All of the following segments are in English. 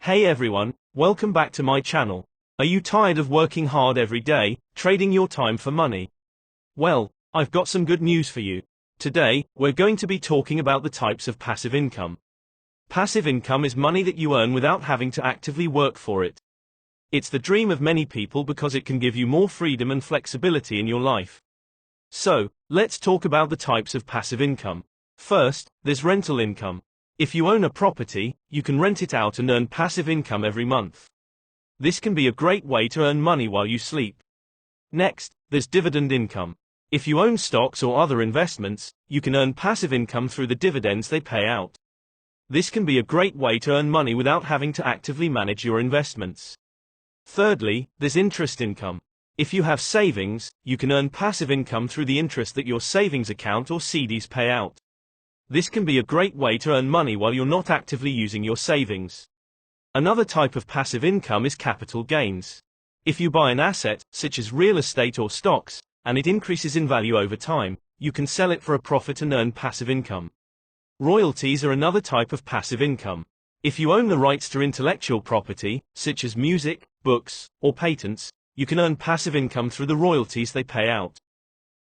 Hey everyone, welcome back to my channel. Are you tired of working hard every day, trading your time for money? Well, I've got some good news for you. Today, we're going to be talking about the types of passive income. Passive income is money that you earn without having to actively work for it. It's the dream of many people because it can give you more freedom and flexibility in your life. So, let's talk about the types of passive income. First, there's rental income. If you own a property, you can rent it out and earn passive income every month. This can be a great way to earn money while you sleep. Next, there's dividend income. If you own stocks or other investments, you can earn passive income through the dividends they pay out. This can be a great way to earn money without having to actively manage your investments. Thirdly, there's interest income. If you have savings, you can earn passive income through the interest that your savings account or CDs pay out. This can be a great way to earn money while you're not actively using your savings. Another type of passive income is capital gains. If you buy an asset, such as real estate or stocks, and it increases in value over time, you can sell it for a profit and earn passive income. Royalties are another type of passive income. If you own the rights to intellectual property, such as music, books, or patents, you can earn passive income through the royalties they pay out.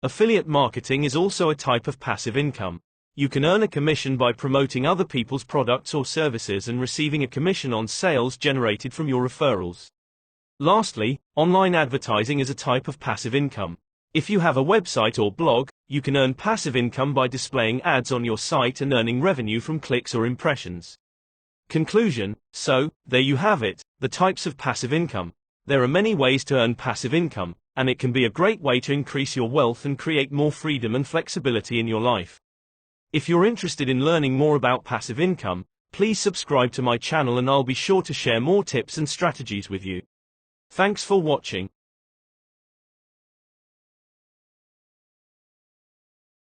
Affiliate marketing is also a type of passive income. You can earn a commission by promoting other people's products or services and receiving a commission on sales generated from your referrals. Lastly, online advertising is a type of passive income. If you have a website or blog, you can earn passive income by displaying ads on your site and earning revenue from clicks or impressions. Conclusion: so, there you have it, the types of passive income. There are many ways to earn passive income, and it can be a great way to increase your wealth and create more freedom and flexibility in your life. If you're interested in learning more about passive income, please subscribe to my channel and I'll be sure to share more tips and strategies with you. Thanks for watching.